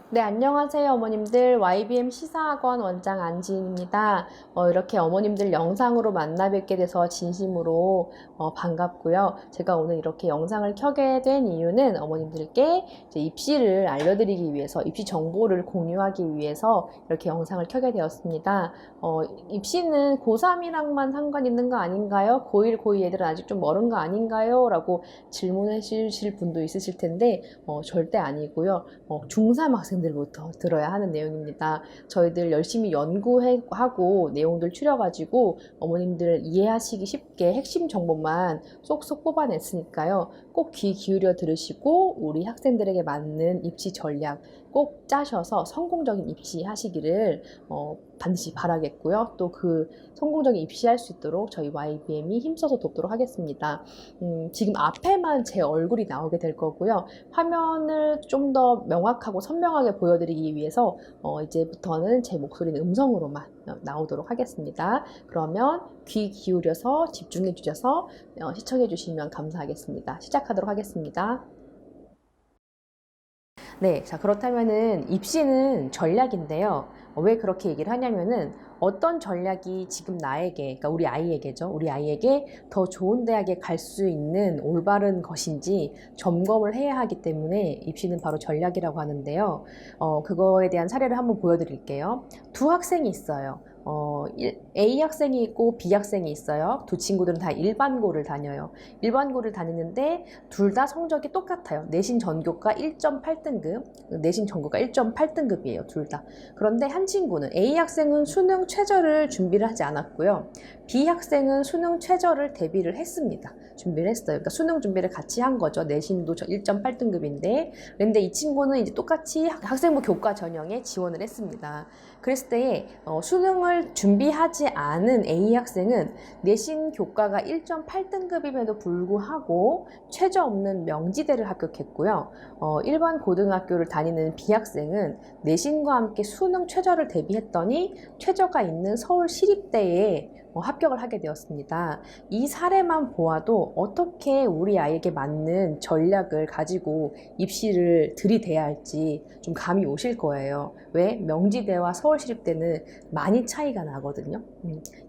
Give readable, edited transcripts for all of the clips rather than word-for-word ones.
네, 안녕하세요, 어머님들. YBM 시사학원 원장 안지인입니다. 이렇게 어머님들 영상으로 만나 뵙게 돼서 진심으로 반갑고요. 제가 오늘 이렇게 영상을 켜게 된 이유는 어머님들께 이제 입시를 알려드리기 위해서, 입시 정보를 공유하기 위해서 이렇게 영상을 켜게 되었습니다. 입시는 고3이랑만 상관 있는 거 아닌가요? 고1, 고2 애들은 아직 좀 멀은 거 아닌가요? 라고 질문해 주실 분도 있으실 텐데, 절대 아니고요. 중3 학생들부터 들어야 하는 내용입니다. 저희들 열심히 연구하고 내용들 추려가지고 어머님들 이해하시기 쉽게 핵심 정보만 쏙쏙 뽑아냈으니까요. 꼭 귀 기울여 들으시고 우리 학생들에게 맞는 입시 전략 꼭 짜셔서 성공적인 입시 하시기를 반드시 바라겠고요. 또 그 성공적인 입시할 수 있도록 저희 YBM이 힘써서 돕도록 하겠습니다. 지금 앞에만 제 얼굴이 나오게 될 거고요. 화면을 좀 더 명확하고 선명하게 보여드리기 위해서 이제부터는 제 목소리는 음성으로만 나오도록 하겠습니다. 그러면 귀 기울여서 집중해 주셔서 시청해 주시면 감사하겠습니다. 시작하도록 하겠습니다. 네, 자, 그렇다면은 입시는 전략인데요. 왜 그렇게 얘기를 하냐면은 어떤 전략이 지금 나에게, 그러니까 우리 아이에게죠. 우리 아이에게 더 좋은 대학에 갈 수 있는 올바른 것인지 점검을 해야 하기 때문에 입시는 바로 전략이라고 하는데요. 그거에 대한 사례를 한번 보여드릴게요. 두 학생이 있어요. A 학생이 있고 B 학생이 있어요. 두 친구들은 다 일반고를 다녀요. 일반고를 다니는데 둘 다 성적이 똑같아요. 내신 전교가 1.8등급, 내신 전교가 1.8등급이에요. 둘 다. 그런데 한 친구는 A 학생은 수능 최저를 준비를 하지 않았고요. B 학생은 수능 최저를 대비를 했습니다. 준비를 했어요. 그러니까 수능 준비를 같이 한 거죠. 내신도 1.8등급인데. 그런데 이 친구는 이제 똑같이 학생부 교과 전형에 지원을 했습니다. 그랬을 때에 수능을 준비하지 않은 A 학생은 내신 교과가 1.8등급임에도 불구하고 최저 없는 명지대를 합격했고요. 일반 고등학교를 다니는 B 학생은 내신과 함께 수능 최저를 대비했더니 최저가 있는 서울 시립대에 합격을 하게 되었습니다. 이 사례만 보아도 어떻게 우리 아이에게 맞는 전략을 가지고 입시를 들이대야 할지 좀 감이 오실 거예요. 왜? 명지대와 서울시립대는 많이 차이가 나거든요.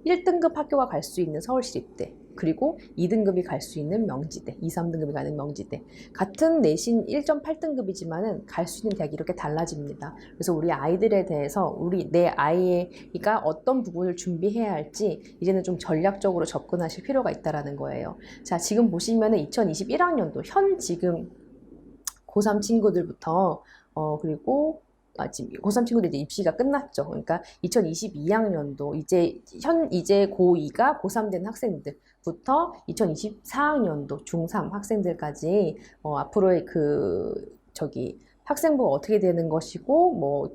1등급 학교가 갈 수 있는 서울시립대, 그리고 2등급이 갈 수 있는 명지대, 2, 3등급이 가는 명지대. 같은 내신 1.8등급이지만은 갈 수 있는 대학이 이렇게 달라집니다. 그래서 우리 아이들에 대해서 내 아이가 어떤 부분을 준비해야 할지 이제는 좀 전략적으로 접근하실 필요가 있다라는 거예요. 자, 지금 보시면은 2021학년도 지금 고3 친구들부터 그리고 지금 고3 친구들 이제 입시가 끝났죠. 그러니까 2022학년도 이제 고2가 고3 된 학생들부터 2024학년도 중3 학생들까지 앞으로의 학생부가 어떻게 되는 것이고 뭐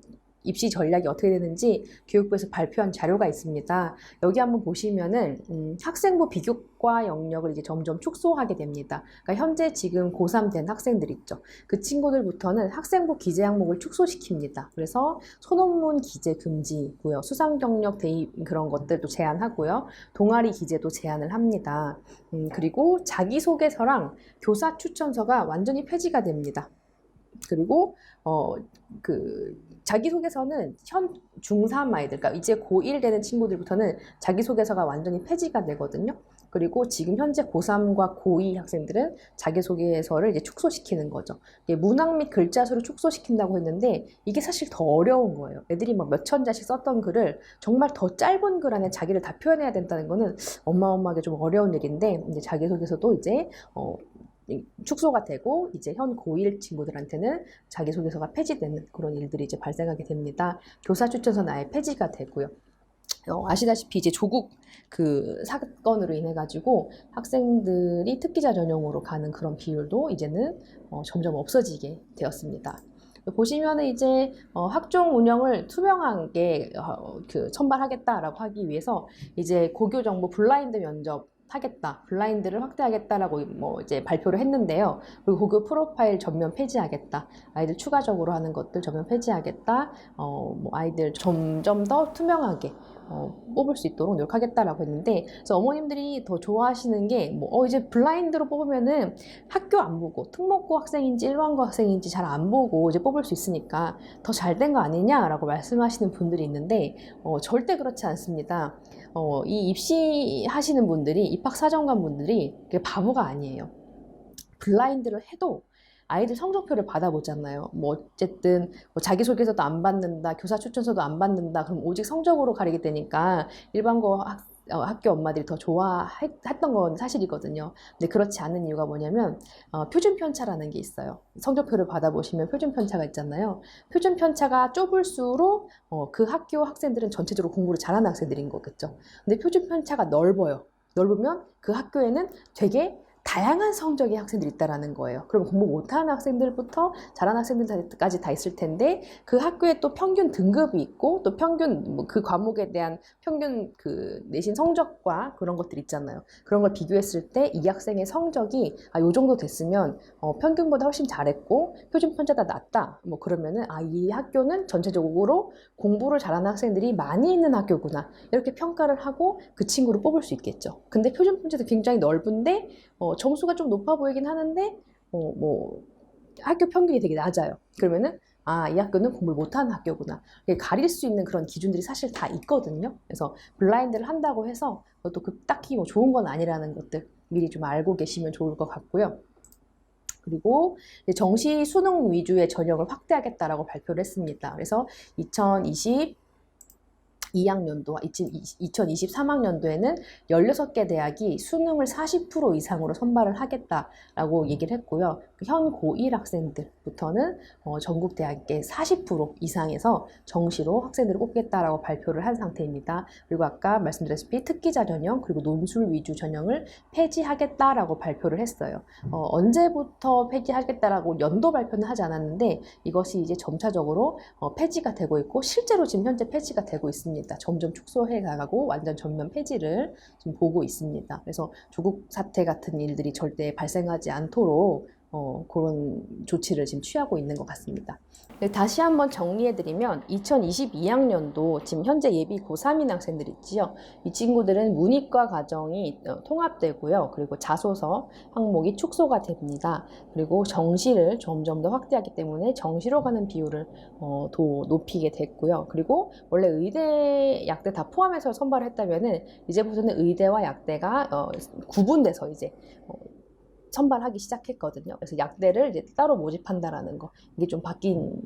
입시 전략이 어떻게 되는지 교육부에서 발표한 자료가 있습니다. 여기 한번 보시면은 학생부 비교과 영역을 이제 점점 축소하게 됩니다. 그러니까 현재 지금 고3 된 학생들 있죠. 그 친구들부터는 학생부 기재 항목을 축소시킵니다. 그래서 소논문 기재 금지고요. 수상 경력 대입 그런 것들도 제한하고요. 동아리 기재도 제한을 합니다. 그리고 자기소개서랑 교사 추천서가 완전히 폐지가 됩니다. 그리고 자기소개서는 현 중3 아이들, 그러니까 이제 고1 되는 친구들부터는 자기소개서가 완전히 폐지가 되거든요. 그리고 지금 현재 고3과 고2 학생들은 자기소개서를 이제 축소시키는 거죠. 문학 및 글자 수를 축소시킨다고 했는데 이게 사실 더 어려운 거예요. 애들이 막 몇천 자씩 썼던 글을 정말 더 짧은 글 안에 자기를 다 표현해야 된다는 거는 어마어마하게 좀 어려운 일인데, 이제 자기소개서도 이제 축소가 되고 이제 현 고1 친구들한테는 자기소개서가 폐지되는 그런 일들이 이제 발생하게 됩니다. 교사 추천서는 아예 폐지가 되고요. 아시다시피 이제 조국 사건으로 인해 가지고 학생들이 특기자 전형으로 가는 그런 비율도 이제는 점점 없어지게 되었습니다. 보시면은 이제 학종 운영을 투명하게 선발하겠다라고 하기 위해서 이제 고교 정보 블라인드 면접 하겠다, 블라인드를 확대하겠다라고 이제 발표를 했는데요. 그리고 고교 프로파일 전면 폐지하겠다, 아이들 추가적으로 하는 것들 전면 폐지하겠다, 아이들 점점 더 투명하게 뽑을 수 있도록 노력하겠다라고 했는데, 그래서 어머님들이 더 좋아하시는 게 뭐 이제 블라인드로 뽑으면은 학교 안 보고 특목고 학생인지 일반고 학생인지 잘 안 보고 이제 뽑을 수 있으니까 더 잘 된 거 아니냐라고 말씀하시는 분들이 있는데, 절대 그렇지 않습니다. 이 입시하시는 분들이, 입학사정관 분들이 바보가 아니에요. 블라인드를 해도 아이들 성적표를 받아보잖아요. 뭐 어쨌든 뭐 자기소개서도 안 받는다, 교사 추천서도 안 받는다, 그럼 오직 성적으로 가리게 되니까 일반고 학교 엄마들이 더 좋아했던 건 사실이거든요. 근데 그렇지 않은 이유가 뭐냐면 표준 편차라는 게 있어요. 성적표를 받아보시면 표준 편차가 있잖아요. 표준 편차가 좁을수록 그 학교 학생들은 전체적으로 공부를 잘하는 학생들인 거겠죠. 근데 표준 편차가 넓어요. 넓으면 그 학교에는 되게 다양한 성적의 학생들이 있다라는 거예요. 그럼 공부 못하는 학생들부터 잘하는 학생들까지 다 있을 텐데, 그 학교에 또 평균 등급이 있고, 또 평균 그 과목에 대한 평균 그 내신 성적과 그런 것들 있잖아요. 그런 걸 비교했을 때 이 학생의 성적이 요 정도 됐으면 평균보다 훨씬 잘했고 표준 편차가 낮다. 뭐 그러면은 이 학교는 전체적으로 공부를 잘하는 학생들이 많이 있는 학교구나, 이렇게 평가를 하고 그 친구를 뽑을 수 있겠죠. 근데 표준 편차도 굉장히 넓은데 점수가 좀 높아 보이긴 하는데 뭐 학교 평균이 되게 낮아요. 그러면은 이 학교는 공부를 못하는 학교구나, 가릴 수 있는 그런 기준들이 사실 다 있거든요. 그래서 블라인드를 한다고 해서 또 딱히 뭐 좋은 건 아니라는 것들 미리 좀 알고 계시면 좋을 것 같고요. 그리고 정시 수능 위주의 전형을 확대하겠다라고 발표를 했습니다. 그래서 2022학년도, 2023학년도에는 16개 대학이 수능을 40% 이상으로 선발을 하겠다라고 얘기를 했고요. 현 고1 학생들부터는 전국 대학의 40% 이상에서 정시로 학생들을 뽑겠다라고 발표를 한 상태입니다. 그리고 아까 말씀드렸다시피 특기자 전형 그리고 논술 위주 전형을 폐지하겠다라고 발표를 했어요. 언제부터 폐지하겠다라고 연도 발표는 하지 않았는데, 이것이 이제 점차적으로 폐지가 되고 있고 실제로 지금 현재 폐지가 되고 있습니다. 점점 축소해 가고 완전 전면 폐지를 지금 보고 있습니다. 그래서 조국 사태 같은 일들이 절대 발생하지 않도록 그런 조치를 지금 취하고 있는 것 같습니다. 다시 한번 정리해드리면 2022학년도 지금 현재 예비 고3인 학생들 있지요. 이 친구들은 문이과 과정이 통합되고요. 그리고 자소서 항목이 축소가 됩니다. 그리고 정시를 점점 더 확대하기 때문에 정시로 가는 비율을 더 높이게 됐고요. 그리고 원래 의대, 약대 다 포함해서 선발을 했다면은 이제부터는 의대와 약대가 구분돼서 이제 선발하기 시작했거든요. 그래서 약대를 이제 따로 모집한다라는 거, 이게 좀 바뀐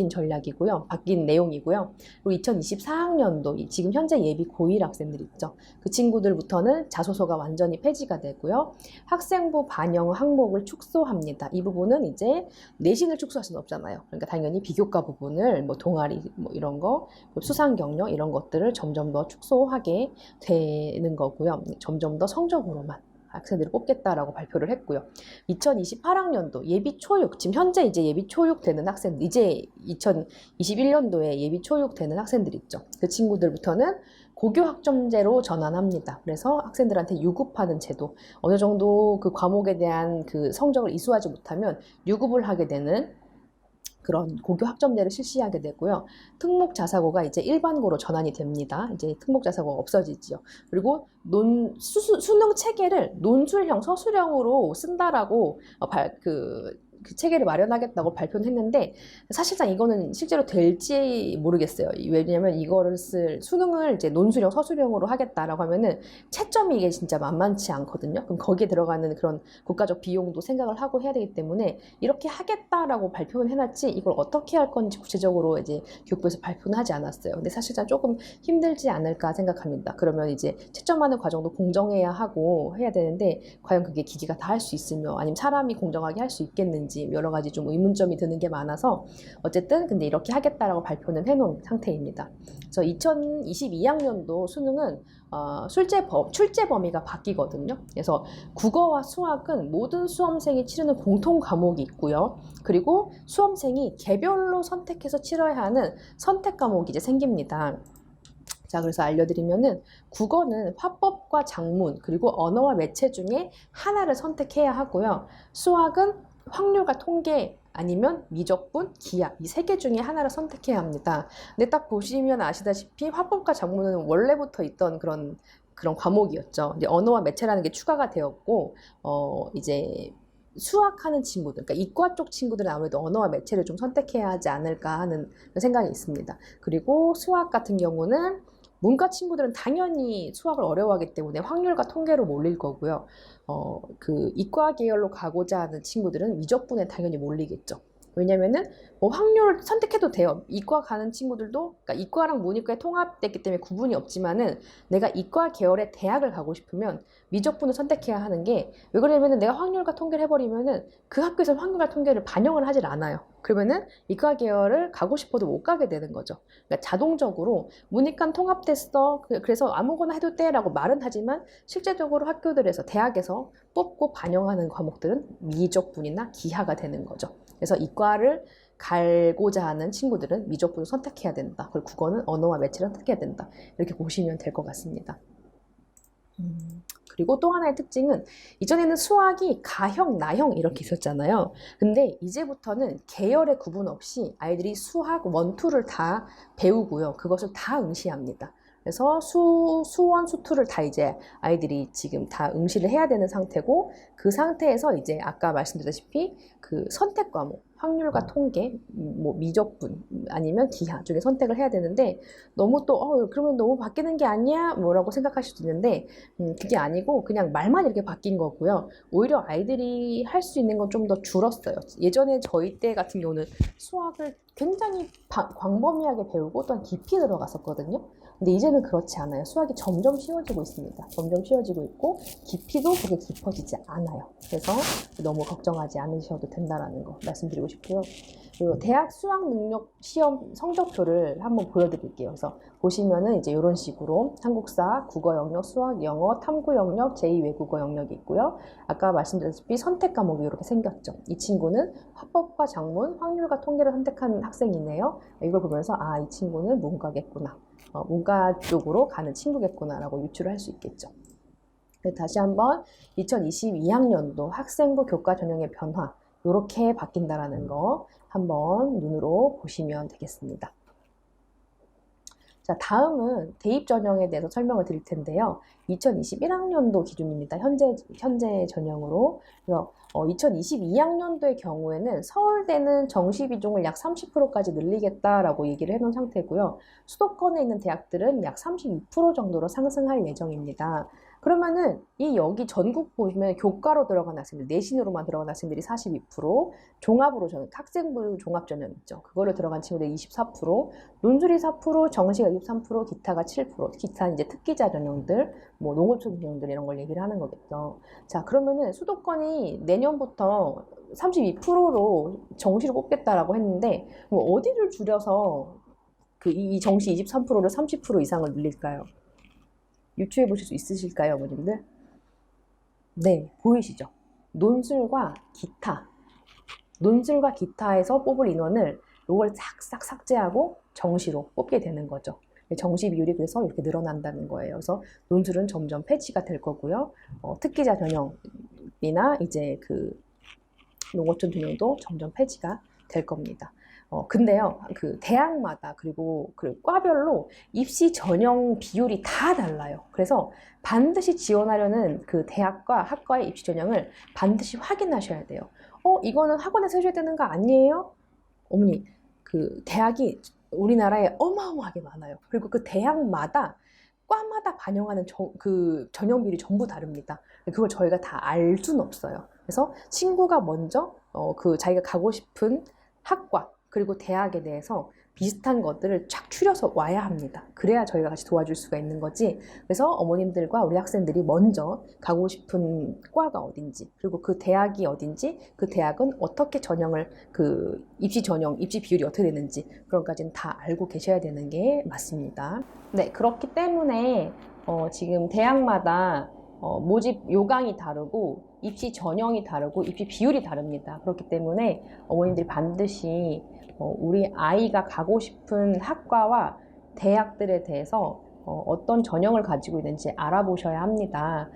전략이고요. 바뀐 내용이고요. 그리고 2024학년도 지금 현재 예비 고1 학생들 있죠. 그 친구들부터는 자소서가 완전히 폐지가 되고요. 학생부 반영 항목을 축소합니다. 이 부분은 이제 내신을 축소할 수는 없잖아요. 그러니까 당연히 비교과 부분을 뭐 동아리 뭐 이런 거, 수상 경력 이런 것들을 점점 더 축소하게 되는 거고요. 점점 더 성적으로만 학생들을 뽑겠다라고 발표를 했고요. 2028학년도 예비 초육, 지금 현재 이제 예비 초육 되는 학생들, 이제 2021년도에 예비 초육 되는 학생들 있죠. 그 친구들부터는 고교 학점제로 전환합니다. 그래서 학생들한테 유급하는 제도, 어느 정도 그 과목에 대한 그 성적을 이수하지 못하면 유급을 하게 되는 그런 고교 학점제를 실시하게 되고요. 특목자사고가 이제 일반고로 전환이 됩니다. 이제 특목자사고가 없어지지요. 그리고 수능 체계를 논술형, 서술형으로 쓴다라고 그 체계를 마련하겠다고 발표는 했는데, 사실상 이거는 실제로 될지 모르겠어요. 왜냐면 이거를 수능을 이제 논술형, 서술형으로 하겠다라고 하면은 채점이 이게 진짜 만만치 않거든요. 그럼 거기에 들어가는 그런 국가적 비용도 생각을 하고 해야 되기 때문에 이렇게 하겠다라고 발표는 해놨지, 이걸 어떻게 할 건지 구체적으로 이제 교육부에서 발표는 하지 않았어요. 근데 사실상 조금 힘들지 않을까 생각합니다. 그러면 이제 채점하는 과정도 공정해야 하고 해야 되는데, 과연 그게 기기가 다 할 수 있으며 아니면 사람이 공정하게 할 수 있겠는지 여러 가지 좀 의문점이 드는 게 많아서, 어쨌든 근데 이렇게 하겠다라고 발표는 해놓은 상태입니다. 그래서 2022학년도 수능은 출제 범위가 바뀌거든요. 그래서 국어와 수학은 모든 수험생이 치르는 공통 과목이 있고요. 그리고 수험생이 개별로 선택해서 치러야 하는 선택 과목이 이제 생깁니다. 자, 그래서 알려드리면은 국어는 화법과 작문 그리고 언어와 매체 중에 하나를 선택해야 하고요. 수학은 확률과 통계 아니면 미적분, 기하 이 세 개 중에 하나를 선택해야 합니다. 근데 딱 보시면 아시다시피 화법과 작문은 원래부터 있던 그런 과목이었죠. 이제 언어와 매체라는 게 추가가 되었고 이제 수학하는 친구들, 그러니까 이과 쪽 친구들은 아무래도 언어와 매체를 좀 선택해야 하지 않을까 하는 생각이 있습니다. 그리고 수학 같은 경우는 문과 친구들은 당연히 수학을 어려워하기 때문에 확률과 통계로 몰릴 거고요. 그 이과 계열로 가고자 하는 친구들은 미적분에 당연히 몰리겠죠. 왜냐면은 뭐 확률을 선택해도 돼요. 이과 가는 친구들도, 그러니까 이과랑 문이과에 통합됐기 때문에 구분이 없지만은 내가 이과 계열의 대학을 가고 싶으면 미적분을 선택해야 하는 게, 왜 그러냐면은 내가 확률과 통계를 해버리면은 그 학교에서 확률과 통계를 반영을 하질 않아요. 그러면은 이과 계열을 가고 싶어도 못 가게 되는 거죠. 그러니까 자동적으로 문이과는 통합됐어, 그래서 아무거나 해도 돼 라고 말은 하지만 실제적으로 학교들에서 대학에서 뽑고 반영하는 과목들은 미적분이나 기하가 되는 거죠. 그래서 이과를 갈고자 하는 친구들은 미적분을 선택해야 된다. 그리고 국어는 언어와 매체를 선택해야 된다. 이렇게 보시면 될 것 같습니다. 그리고 또 하나의 특징은, 이전에는 수학이 가형, 나형 이렇게 있었잖아요. 근데 이제부터는 계열의 구분 없이 아이들이 수학 원투를 다 배우고요. 그것을 다 응시합니다. 그래서 수원, 수투를 다 이제 아이들이 지금 다 응시를 해야 되는 상태고, 그 상태에서 이제 아까 말씀드렸다시피 그 선택 과목, 확률과 통계, 뭐 미적분 아니면 기하 중에 선택을 해야 되는데, 너무 또 그러면 너무 바뀌는 게 아니야? 뭐라고 생각하실 수도 있는데 그게 아니고 그냥 말만 이렇게 바뀐 거고요. 오히려 아이들이 할 수 있는 건 좀 더 줄었어요. 예전에 저희 때 같은 경우는 수학을 굉장히 광범위하게 배우고 또한 깊이 들어갔었거든요. 근데 이제는 그렇지 않아요. 수학이 점점 쉬워지고 있습니다. 점점 쉬워지고 있고 깊이도 그렇게 깊어지지 않아요. 그래서 너무 걱정하지 않으셔도 된다라는 거 말씀드리고 싶고요. 그리고 대학 수학 능력 시험 성적표를 한번 보여드릴게요. 그래서 보시면은 이제 이런 식으로 한국사, 국어 영역, 수학, 영어, 탐구 영역, 제2외국어 영역이 있고요. 아까 말씀드렸다시피 선택 과목이 이렇게 생겼죠. 이 친구는 화법과 작문, 확률과 통계를 선택한 학생이네요. 이걸 보면서 이 친구는 문과겠구나. 문과 쪽으로 가는 친구겠구나라고 유추를 할 수 있겠죠. 다시 한번 2022학년도 학생부 교과 전형의 변화, 이렇게 바뀐다라는 거 한번 눈으로 보시면 되겠습니다. 자, 다음은 대입 전형에 대해서 설명을 드릴 텐데요. 2021학년도 기준입니다. 현재 전형으로. 그래서 2022학년도의 경우에는 서울대는 정시 비중을 약 30%까지 늘리겠다라고 얘기를 해놓은 상태고요. 수도권에 있는 대학들은 약 32% 정도로 상승할 예정입니다. 그러면은 여기 전국 보시면 교과로 들어간 학생들, 내신으로만 들어간 학생들이 42%, 종합으로 학생부 종합 전형 있죠. 그걸로 들어간 친구들 24%, 논술이 4%, 정시가 23%, 기타가 7%, 기타는 이제 특기자 전형들, 뭐 농업청 전형들 이런 걸 얘기를 하는 거겠죠. 자, 그러면은 수도권이 내년부터 32%로 정시를 뽑겠다라고 했는데, 뭐 어디를 줄여서 이 정시 23%를 30% 이상을 늘릴까요? 유추해 보실 수 있으실까요, 어머님들? 네, 보이시죠? 논술과 기타에서 뽑을 인원을 이걸 싹싹 삭제하고 정시로 뽑게 되는 거죠. 정시 비율이 그래서 이렇게 늘어난다는 거예요. 그래서 논술은 점점 폐지가 될 거고요. 특기자 전형이나 이제 그 농어촌 전형도 점점 폐지가 될 겁니다. 근데요, 그 대학마다 그리고 그 과별로 입시 전형 비율이 다 달라요. 그래서 반드시 지원하려는 그 대학과 학과의 입시 전형을 반드시 확인하셔야 돼요. 이거는 학원에서 해줘야 되는 거 아니에요? 어머니, 그 대학이 우리나라에 어마어마하게 많아요. 그리고 그 대학마다 과마다 반영하는 그 전형 비율이 전부 다릅니다. 그걸 저희가 다 알 수는 없어요. 그래서 친구가 먼저 그 자기가 가고 싶은 학과 그리고 대학에 대해서 비슷한 것들을 쫙 추려서 와야 합니다. 그래야 저희가 같이 도와줄 수가 있는 거지. 그래서 어머님들과 우리 학생들이 먼저 가고 싶은 과가 어딘지, 그리고 그 대학이 어딘지, 그 대학은 어떻게 전형을, 그 입시 전형, 입시 비율이 어떻게 되는지 그런 것까지는 다 알고 계셔야 되는 게 맞습니다. 네, 그렇기 때문에 지금 대학마다 모집 요강이 다르고 입시 전형이 다르고 입시 비율이 다릅니다. 그렇기 때문에 어머님들이 반드시 우리 아이가 가고 싶은 학과와 대학들에 대해서 어떤 전형을 가지고 있는지 알아보셔야 합니다.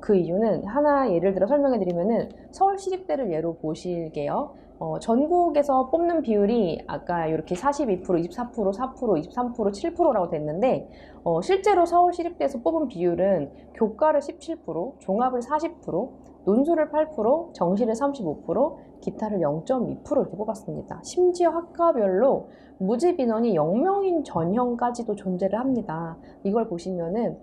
그 이유는 하나 예를 들어 설명해 드리면은 서울시립대를 예로 보실게요. 전국에서 뽑는 비율이 아까 이렇게 42%, 24%, 4%, 23%, 7%라고 됐는데 실제로 서울시립대에서 뽑은 비율은 교과를 17%, 종합을 40%, 논술을 8%, 정시를 35%, 기타를 0.2% 이렇게 뽑았습니다. 심지어 학과별로 모집 인원이 0명인 전형까지도 존재를 합니다. 이걸 보시면은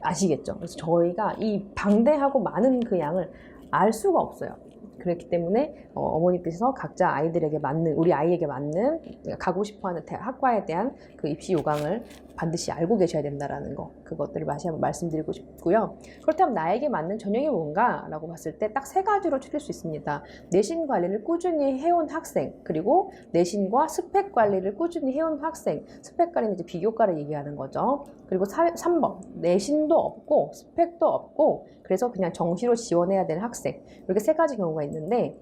아시겠죠? 그래서 저희가 이 방대하고 많은 그 양을 알 수가 없어요. 그렇기 때문에 어머니께서 각자 아이들에게 맞는, 우리 아이에게 맞는 가고 싶어하는 학과에 대한 그 입시 요강을 반드시 알고 계셔야 된다라는 거, 그것들을 다시 한번 말씀드리고 싶고요. 그렇다면 나에게 맞는 전형이 뭔가 라고 봤을 때 딱 세 가지로 추릴 수 있습니다. 내신 관리를 꾸준히 해온 학생, 그리고 내신과 스펙 관리를 꾸준히 해온 학생. 스펙 관리는 이제 비교과를 얘기하는 거죠. 그리고 3번, 내신도 없고 스펙도 없고 그래서 그냥 정시로 지원해야 되는 학생. 이렇게 세 가지 경우가 있는데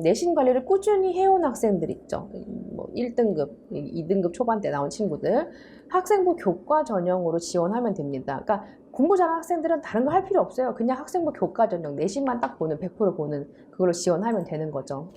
내신 관리를 꾸준히 해온 학생들 있죠. 뭐 1등급, 2등급 초반대 나온 친구들. 학생부 교과 전형으로 지원하면 됩니다. 그러니까 공부 잘하는 학생들은 다른 거 할 필요 없어요. 그냥 학생부 교과 전형, 내신만 딱 보는, 100% 보는 그걸로 지원하면 되는 거죠.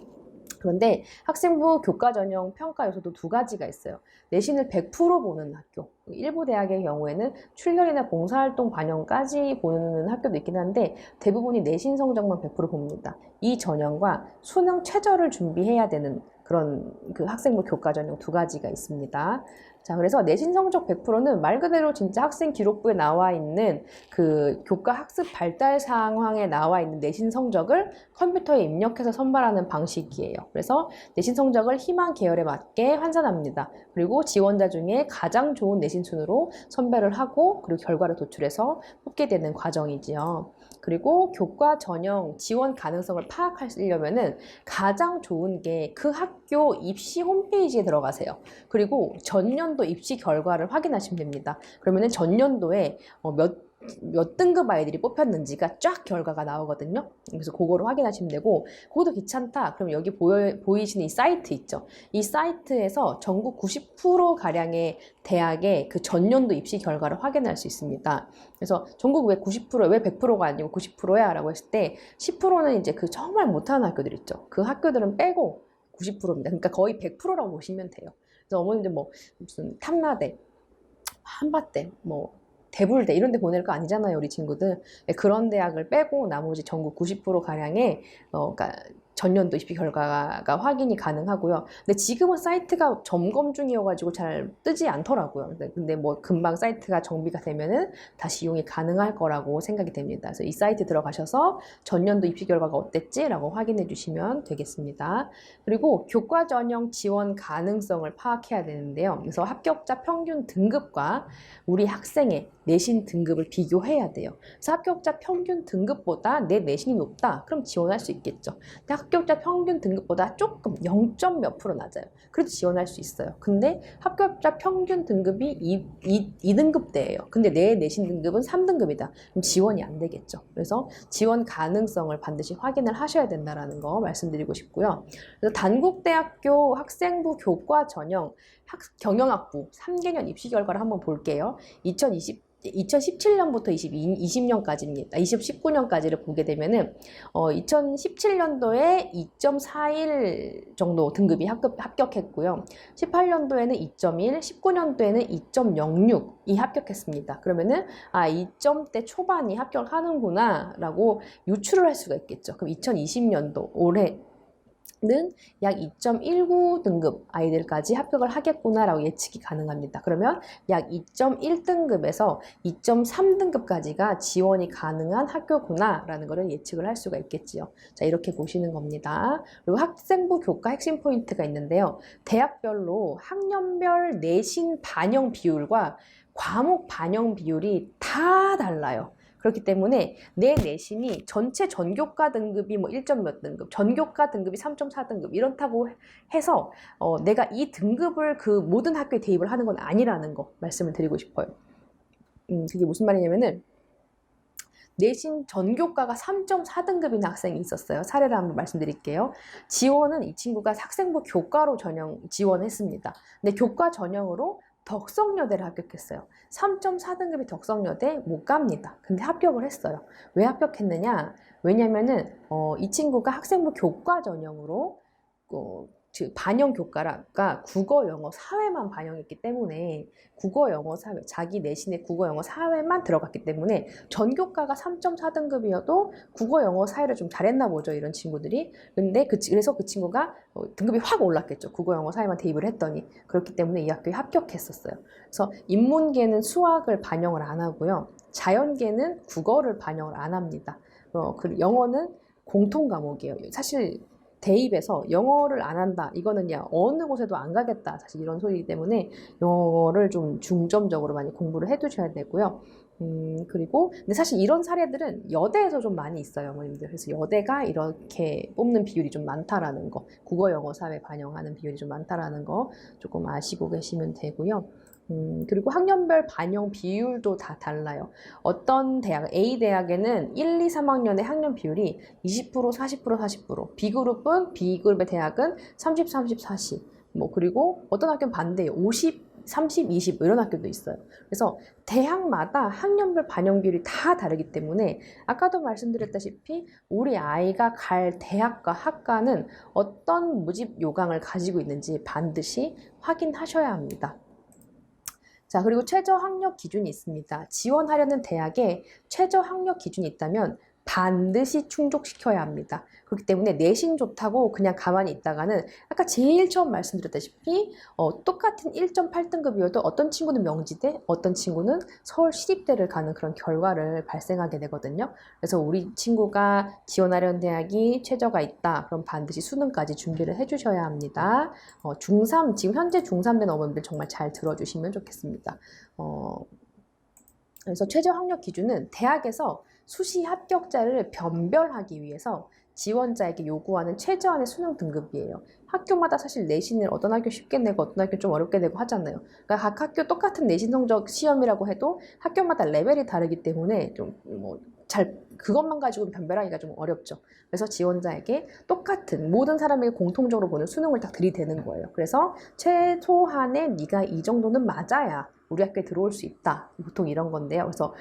그런데 학생부 교과 전형 평가 요소도 두 가지가 있어요. 내신을 100% 보는 학교. 일부 대학의 경우에는 출결이나 봉사활동 반영까지 보는 학교도 있긴 한데 대부분이 내신 성적만 100% 봅니다. 이 전형과 수능 최저를 준비해야 되는 그런 그 학생부 교과 전형 두 가지가 있습니다. 자, 그래서 내신 성적 100%는 말 그대로 진짜 학생 기록부에 나와 있는 그 교과 학습 발달 상황에 나와 있는 내신 성적을 컴퓨터에 입력해서 선발하는 방식이에요. 그래서 내신 성적을 희망 계열에 맞게 환산합니다. 그리고 지원자 중에 가장 좋은 내신 순으로 선별을 하고 그리고 결과를 도출해서 뽑게 되는 과정이지요. 그리고 교과 전형 지원 가능성을 파악하려면은 가장 좋은 게 그 학교 입시 홈페이지에 들어가세요. 그리고 전년도 입시 결과를 확인하시면 됩니다. 그러면은 전년도에 몇 등급 아이들이 뽑혔는지가 쫙 결과가 나오거든요. 그래서 그거를 확인하시면 되고, 그것도 귀찮다. 그럼 여기 보이시는 이 사이트 있죠. 이 사이트에서 전국 90%가량의 대학의 그 전년도 입시 결과를 확인할 수 있습니다. 그래서 전국 왜 90%, 왜 100%가 아니고 90%야? 라고 했을 때 10%는 이제 그 정말 못하는 학교들 있죠. 그 학교들은 빼고 90%입니다. 그러니까 거의 100%라고 보시면 돼요. 그래서 어머님들 뭐 무슨 탐라대, 한밭대, 뭐 대불대 이런 데 보낼 거 아니잖아요, 우리 친구들. 그런 대학을 빼고 나머지 전국 90%가량의 그러니까 전년도 입시 결과가 확인이 가능하고요. 근데 지금은 사이트가 점검 중이어가지고 잘 뜨지 않더라고요. 근데 뭐 금방 사이트가 정비가 되면은 다시 이용이 가능할 거라고 생각이 됩니다. 그래서 이 사이트 들어가셔서 전년도 입시 결과가 어땠지? 라고 확인해 주시면 되겠습니다. 그리고 교과 전형 지원 가능성을 파악해야 되는데요. 그래서 합격자 평균 등급과 우리 학생의 내신 등급을 비교해야 돼요. 그래서 합격자 평균 등급보다 내 내신이 높다. 그럼 지원할 수 있겠죠. 근데 합격자 평균 등급보다 조금 0점 몇 프로 낮아요. 그래도 지원할 수 있어요. 근데 합격자 평균 등급이 2등급대예요. 근데 내 내신 등급은 3등급이다. 그럼 지원이 안 되겠죠. 그래서 지원 가능성을 반드시 확인을 하셔야 된다는 거 말씀드리고 싶고요. 그래서 단국대학교 학생부 교과 전형 경영학부 3개년 입시 결과를 한번 볼게요. 2017년부터 2020년까지입니다. 2019년까지를 보게 되면은 2017년도에 2.41 정도 등급이 합격했고요. 18년도에는 2.1, 19년도에는 2.06이 합격했습니다. 그러면은 2점대 초반이 합격하는구나 라고 유추를 할 수가 있겠죠. 그럼 2020년도 올해 는 약 2.19 등급 아이들까지 합격을 하겠구나라고 예측이 가능합니다. 그러면 약 2.1등급에서 2.3등급까지가 지원이 가능한 학교구나라는 것을 예측을 할 수가 있겠지요. 자, 이렇게 보시는 겁니다. 그리고 학생부 교과 핵심 포인트가 있는데요. 대학별로 학년별 내신 반영 비율과 과목 반영 비율이 다 달라요. 그렇기 때문에 내 내신이 전체 전교과 등급이 뭐 1점 몇 등급, 전교과 등급이 3.4등급 이렇다고 해서 내가 이 등급을 그 모든 학교에 대입을 하는 건 아니라는 거 말씀을 드리고 싶어요. 그게 무슨 말이냐면은 내신 전교과가 3.4등급인 학생이 있었어요. 사례를 한번 말씀드릴게요. 지원은 이 친구가 학생부 교과로 전형 지원했습니다. 근데 교과 전형으로 덕성여대를 합격했어요. 3.4등급이 덕성여대 못 갑니다. 근데 합격을 했어요. 왜 합격했느냐? 왜냐면은 이 친구가 학생부 교과 전형으로 즉 반영 교과가 국어, 영어, 사회만 반영했기 때문에 국어, 영어, 사회, 자기 내신의 국어, 영어, 사회만 들어갔기 때문에 전교과가 3.4등급이어도 국어, 영어, 사회를 좀 잘했나 보죠, 이런 친구들이. 근데 그래서 그 친구가 등급이 확 올랐겠죠. 국어, 영어, 사회만 대입을 했더니. 그렇기 때문에 이 학교에 합격했었어요. 그래서 인문계는 수학을 반영을 안 하고요. 자연계는 국어를 반영을 안 합니다. 그리고 영어는 공통 과목이에요. 사실 대입에서 영어를 안 한다. 이거는 그냥 어느 곳에도 안 가겠다. 사실 이런 소리이기 때문에 영어를 좀 중점적으로 많이 공부를 해두셔야 되고요. 그리고 근데 사실 이런 사례들은 여대에서 좀 많이 있어요, 어머님들. 그래서 여대가 이렇게 뽑는 비율이 좀 많다라는 거, 국어, 영어, 사회 반영하는 비율이 좀 많다라는 거 조금 아시고 계시면 되고요. 그리고 학년별 반영 비율도 다 달라요. 어떤 대학, A 대학에는 1, 2, 3학년의 학년 비율이 20%, 40%, 40%, B그룹은, B그룹의 대학은 30, 30, 40. 그리고 어떤 학교는 반대예요. 50, 30, 20 이런 학교도 있어요. 그래서 대학마다 학년별 반영 비율이 다 다르기 때문에 아까도 말씀드렸다시피 우리 아이가 갈 대학과 학과는 어떤 모집 요강을 가지고 있는지 반드시 확인하셔야 합니다. 자, 그리고 최저 학력 기준이 있습니다. 지원하려는 대학에 최저 학력 기준이 있다면 반드시 충족시켜야 합니다. 그렇기 때문에 내신 좋다고 그냥 가만히 있다가는 아까 제일 처음 말씀드렸다시피 똑같은 1.8등급이어도 어떤 친구는 명지대, 어떤 친구는 서울 시립대를 가는 그런 결과를 발생하게 되거든요. 그래서 우리 친구가 지원하려는 대학이 최저가 있다. 그럼 반드시 수능까지 준비를 해주셔야 합니다. 중3, 지금 현재 중3 된 어머님들 정말 잘 들어주시면 좋겠습니다. 그래서 최저 학력 기준은 대학에서 수시 합격자를 변별하기 위해서 지원자에게 요구하는 최저한의 수능 등급이에요. 학교마다 사실 내신을 어떤 학교 쉽게 내고 어떤 학교 좀 어렵게 내고 하잖아요. 그러니까 각 학교 똑같은 내신 성적 시험이라고 해도 학교마다 레벨이 다르기 때문에 좀 그것만 가지고 변별하기가 좀 어렵죠. 그래서 지원자에게 똑같은 모든 사람에게 공통적으로 보는 수능을 딱 들이대는 거예요. 그래서 최소한의 네가 이 정도는 맞아야 우리 학교에 들어올 수 있다. 보통 이런 건데요. 그래서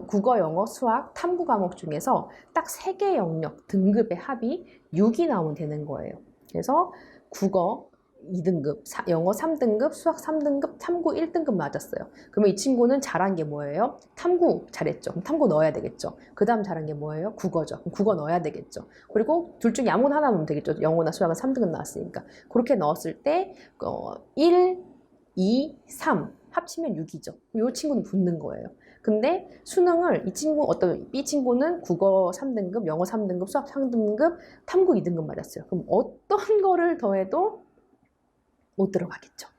국어, 영어, 수학, 탐구 과목 중에서 딱 3개 영역 등급의 합이 6이 나오면 되는 거예요. 그래서 국어 2등급, 영어 3등급, 수학 3등급, 탐구 1등급 맞았어요. 그러면 이 친구는 잘한 게 뭐예요? 탐구 잘했죠. 그럼 탐구 넣어야 되겠죠. 그 다음 잘한 게 뭐예요? 국어죠. 그럼 국어 넣어야 되겠죠. 그리고 둘 중에 아무나 하나 넣으면 되겠죠. 영어나 수학은 3등급 나왔으니까. 그렇게 넣었을 때 1, 2, 3 합치면 6이죠. 이 친구는 붙는 거예요. 근데 수능을 어떤 B 친구는 국어 3등급, 영어 3등급, 수학 3등급, 탐구 2등급 맞았어요. 그럼 어떤 거를 더해도 못 들어가겠죠.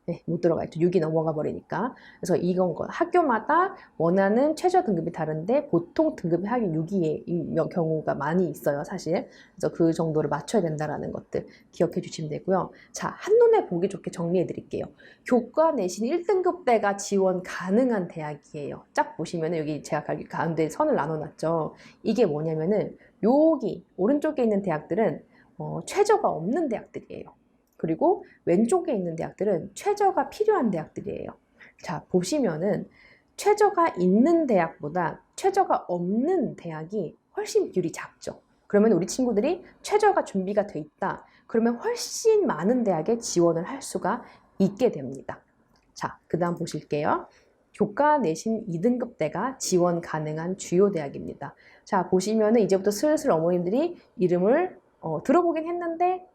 네, 못 들어가겠죠. 6이 넘어가 버리니까. 그래서 이건 학교마다 원하는 최저 등급이 다른데 보통 등급이 하긴 6의 경우가 많이 있어요, 사실. 그래서 그 정도를 맞춰야 된다는 것들 기억해 주시면 되고요. 자, 한눈에 보기 좋게 정리해 드릴게요. 교과 내신 1등급대가 지원 가능한 대학이에요. 쫙 보시면 여기 제가 가운데 선을 나눠놨죠. 이게 뭐냐면은 여기 오른쪽에 있는 대학들은 최저가 없는 대학들이에요. 그리고 왼쪽에 있는 대학들은 최저가 필요한 대학들이에요. 자, 보시면은 최저가 있는 대학보다 최저가 없는 대학이 훨씬 비율이 작죠. 그러면 우리 친구들이 최저가 준비가 돼 있다. 그러면 훨씬 많은 대학에 지원을 할 수가 있게 됩니다. 자, 그 다음 보실게요. 교과 내신 2등급대가 지원 가능한 주요 대학입니다. 자, 보시면은 이제부터 슬슬 어머님들이 이름을 들어보긴 했는데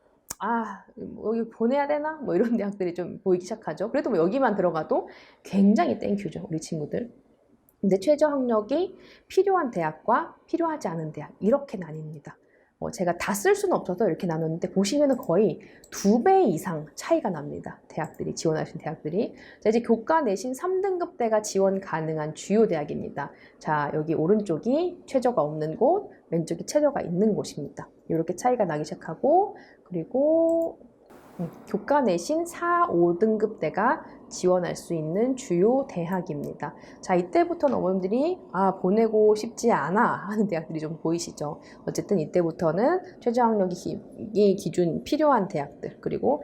여기 보내야 되나? 이런 대학들이 좀 보이기 시작하죠. 그래도 여기만 들어가도 굉장히 땡큐죠, 우리 친구들. 근데 최저 학력이 필요한 대학과 필요하지 않은 대학, 이렇게 나뉩니다. 제가 다 쓸 수는 없어서 이렇게 나눴는데 보시면은 거의 2배 이상 차이가 납니다. 대학들이, 지원하신 대학들이. 자, 이제 교과 내신 3등급대가 지원 가능한 주요 대학입니다. 자, 여기 오른쪽이 최저가 없는 곳, 왼쪽이 최저가 있는 곳입니다. 이렇게 차이가 나기 시작하고, 그리고 교과 내신 4, 5등급대가 지원할 수 있는 주요 대학입니다. 자, 이때부터는 어머님들이 보내고 싶지 않아 하는 대학들이 좀 보이시죠? 어쨌든 이때부터는 최저학력이 기준 필요한 대학들, 그리고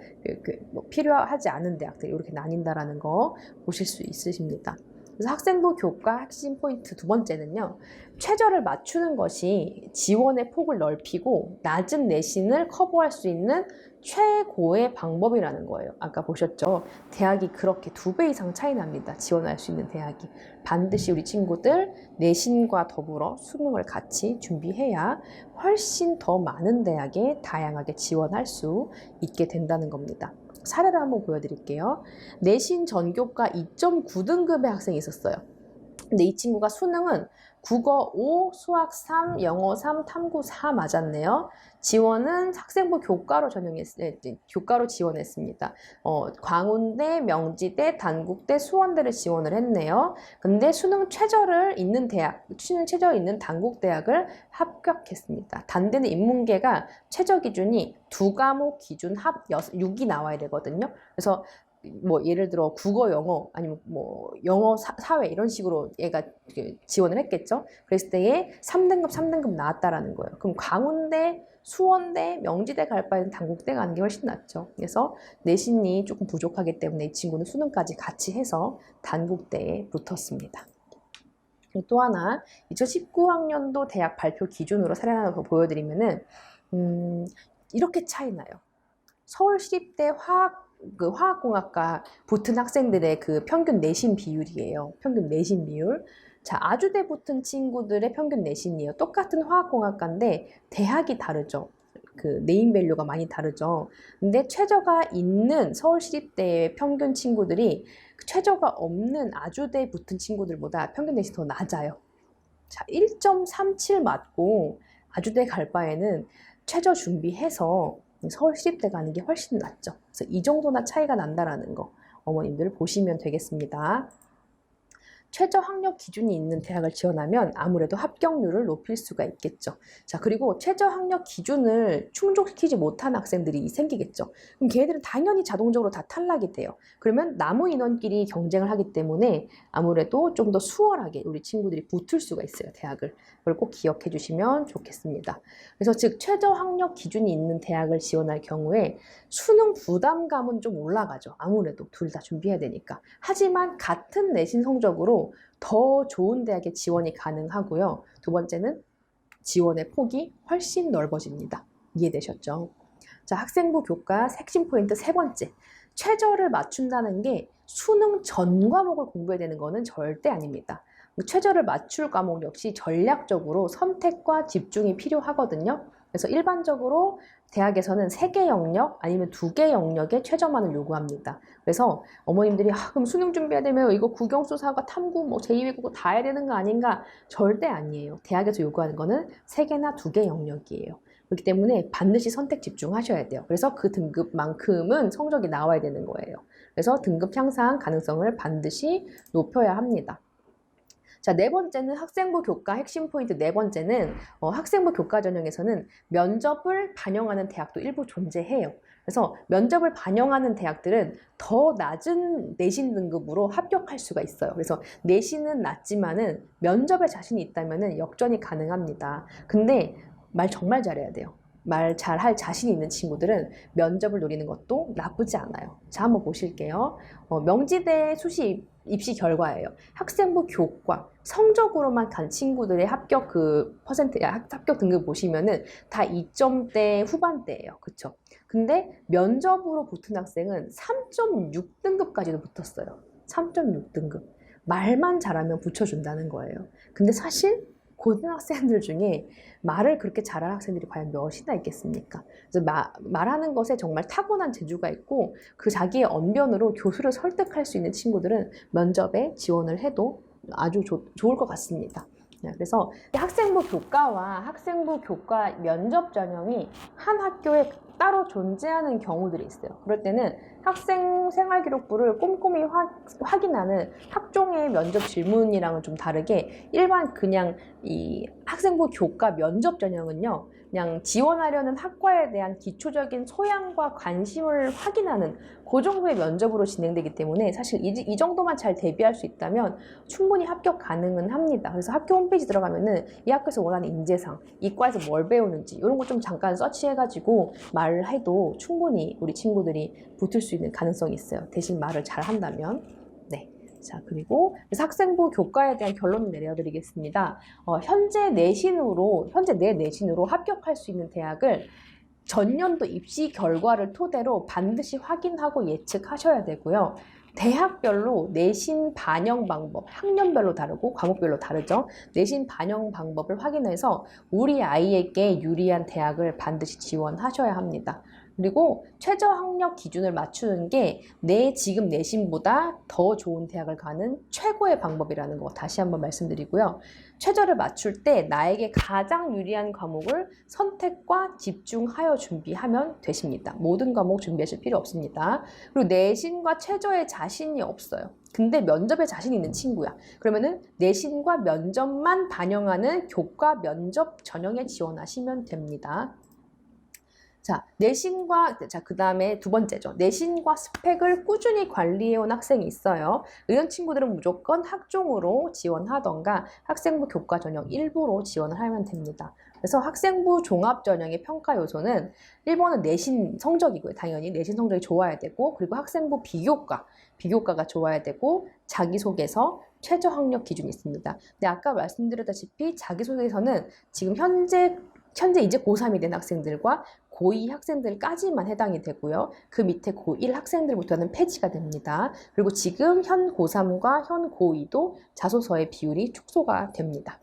필요하지 않은 대학들, 이렇게 나뉜다라는 거 보실 수 있으십니다. 그래서 학생부 교과 핵심 포인트 두 번째는요, 최저를 맞추는 것이 지원의 폭을 넓히고 낮은 내신을 커버할 수 있는 최고의 방법이라는 거예요. 아까 보셨죠? 대학이 그렇게 2배 이상 차이 납니다. 지원할 수 있는 대학이. 반드시 우리 친구들 내신과 더불어 수능을 같이 준비해야 훨씬 더 많은 대학에 다양하게 지원할 수 있게 된다는 겁니다. 사례를 한번 보여드릴게요. 내신 전교과 2.9등급의 학생이 있었어요. 근데 이 친구가 수능은 국어 5, 수학 3, 영어 3, 탐구 4 맞았네요. 지원은 학생부 교과로 지원했습니다. 광운대, 명지대, 단국대, 수원대를 지원을 했네요. 근데 수능 최저를 있는 단국대학을 합격했습니다. 단대는 인문계가 최저 기준이 2과목 기준 합 6이 나와야 되거든요. 그래서 예를 들어 국어, 영어 아니면 영어, 사회 이런 식으로 얘가 지원을 했겠죠. 그랬을 때에 3등급 나왔다라는 거예요. 그럼 광운대, 수원대, 명지대 갈 바에는 단국대 가는 게 훨씬 낫죠. 그래서 내신이 조금 부족하기 때문에 이 친구는 수능까지 같이 해서 단국대에 붙었습니다. 또 하나 2019학년도 대학 발표 기준으로 사례 하나 더 보여드리면은 이렇게 차이 나요. 서울시립대 화학공학과 붙은 학생들의 그 평균 내신 비율이에요. 평균 내신 비율. 자, 아주대 붙은 친구들의 평균 내신이에요. 똑같은 화학공학과인데 대학이 다르죠. 그 네임밸류가 많이 다르죠. 근데 최저가 있는 서울시립대의 평균 친구들이 최저가 없는 아주대에 붙은 친구들보다 평균 내신이 더 낮아요. 자, 1.37 맞고 아주대 갈 바에는 최저 준비해서 서울시립대 가는 게 훨씬 낫죠. 그래서 이 정도나 차이가 난다라는 거 어머님들 보시면 되겠습니다. 최저 학력 기준이 있는 대학을 지원하면 아무래도 합격률을 높일 수가 있겠죠. 자, 그리고 최저 학력 기준을 충족시키지 못한 학생들이 생기겠죠. 그럼 걔네들은 당연히 자동적으로 다 탈락이 돼요. 그러면 남은 인원끼리 경쟁을 하기 때문에 아무래도 좀 더 수월하게 우리 친구들이 붙을 수가 있어요, 대학을. 그걸 꼭 기억해 주시면 좋겠습니다. 그래서 즉 최저 학력 기준이 있는 대학을 지원할 경우에 수능 부담감은 좀 올라가죠. 아무래도 둘 다 준비해야 되니까. 하지만 같은 내신 성적으로 더 좋은 대학에 지원이 가능하고요. 두 번째는 지원의 폭이 훨씬 넓어집니다. 이해되셨죠? 자, 학생부 교과 핵심 포인트 세 번째. 최저를 맞춘다는 게 수능 전 과목을 공부해야 되는 거는 절대 아닙니다. 최저를 맞출 과목 역시 전략적으로 선택과 집중이 필요하거든요. 그래서 일반적으로 대학에서는 3개 영역 아니면 2개 영역의 최저만을 요구합니다. 그래서 어머님들이 그럼 수능 준비해야 되면 이거 국영수사과 탐구 제2외국어 다 해야 되는 거 아닌가? 절대 아니에요. 대학에서 요구하는 거는 3개나 2개 영역이에요. 그렇기 때문에 반드시 선택 집중하셔야 돼요. 그래서 그 등급만큼은 성적이 나와야 되는 거예요. 그래서 등급 향상 가능성을 반드시 높여야 합니다. 자, 네 번째는 학생부 교과 핵심 포인트 네 번째는 학생부 교과 전형에서는 면접을 반영하는 대학도 일부 존재해요. 그래서 면접을 반영하는 대학들은 더 낮은 내신 등급으로 합격할 수가 있어요. 그래서 내신은 낮지만은 면접에 자신이 있다면은 역전이 가능합니다. 근데 말 정말 잘해야 돼요. 말 잘할 자신이 있는 친구들은 면접을 노리는 것도 나쁘지 않아요. 자, 한번 보실게요. 명지대 수시 입시 결과예요. 학생부 교과 성적으로만 간 친구들의 합격 합격 등급 보시면은 다 2점대 후반대예요. 그쵸? 근데 면접으로 붙은 학생은 3.6등급까지도 붙었어요. 3.6등급. 말만 잘하면 붙여준다는 거예요. 근데 사실 고등학생들 중에 말을 그렇게 잘하는 학생들이 과연 몇이나 있겠습니까? 그래서 말하는 것에 정말 타고난 재주가 있고 그 자기의 언변으로 교수를 설득할 수 있는 친구들은 면접에 지원을 해도 아주 좋을 것 같습니다. 그래서 학생부 교과와 학생부 교과 면접 전형이 한 학교에 따로 존재하는 경우들이 있어요. 그럴 때는 학생 생활기록부를 꼼꼼히 확인하는 학종의 면접 질문이랑은 좀 다르게 일반 그냥 이 학생부 교과 면접 전형은요, 그냥 지원하려는 학과에 대한 기초적인 소양과 관심을 확인하는 그 정도의 면접으로 진행되기 때문에 사실 이 정도만 잘 대비할 수 있다면 충분히 합격 가능은 합니다. 그래서 학교 홈페이지 들어가면은 이 학교에서 원하는 인재상, 이 과에서 뭘 배우는지 이런 거 좀 잠깐 서치해가지고 말을 해도 충분히 우리 친구들이 붙을 수 있는 가능성이 있어요. 대신 말을 잘 한다면. 네. 자, 그리고 그래서 학생부 교과에 대한 결론을 내려드리겠습니다. 현재 내 내신으로 합격할 수 있는 대학을 전년도 입시 결과를 토대로 반드시 확인하고 예측하셔야 되고요. 대학별로 내신 반영 방법, 학년별로 다르고 과목별로 다르죠. 내신 반영 방법을 확인해서 우리 아이에게 유리한 대학을 반드시 지원하셔야 합니다. 그리고 최저 학력 기준을 맞추는 게 내 지금 내신보다 더 좋은 대학을 가는 최고의 방법이라는 거 다시 한번 말씀드리고요. 최저를 맞출 때 나에게 가장 유리한 과목을 선택과 집중하여 준비하면 되십니다. 모든 과목 준비하실 필요 없습니다. 그리고 내신과 최저에 자신이 없어요. 근데 면접에 자신 있는 친구야. 그러면은 내신과 면접만 반영하는 교과 면접 전형에 지원하시면 됩니다. 자, 그 다음에 두 번째죠. 내신과 스펙을 꾸준히 관리해온 학생이 있어요. 이런 친구들은 무조건 학종으로 지원하던가 학생부 교과 전형 일부로 지원을 하면 됩니다. 그래서 학생부 종합 전형의 평가 요소는 1번은 내신 성적이고요. 당연히 내신 성적이 좋아야 되고, 그리고 학생부 비교과가 좋아야 되고, 자기소개서, 최저 학력 기준이 있습니다. 근데 아까 말씀드렸다시피 자기소개서는 지금 현재 이제 고3이 된 학생들과 고2 학생들까지만 해당이 되고요. 그 밑에 고1 학생들부터는 폐지가 됩니다. 그리고 지금 현 고3과 현 고2도 자소서의 비율이 축소가 됩니다.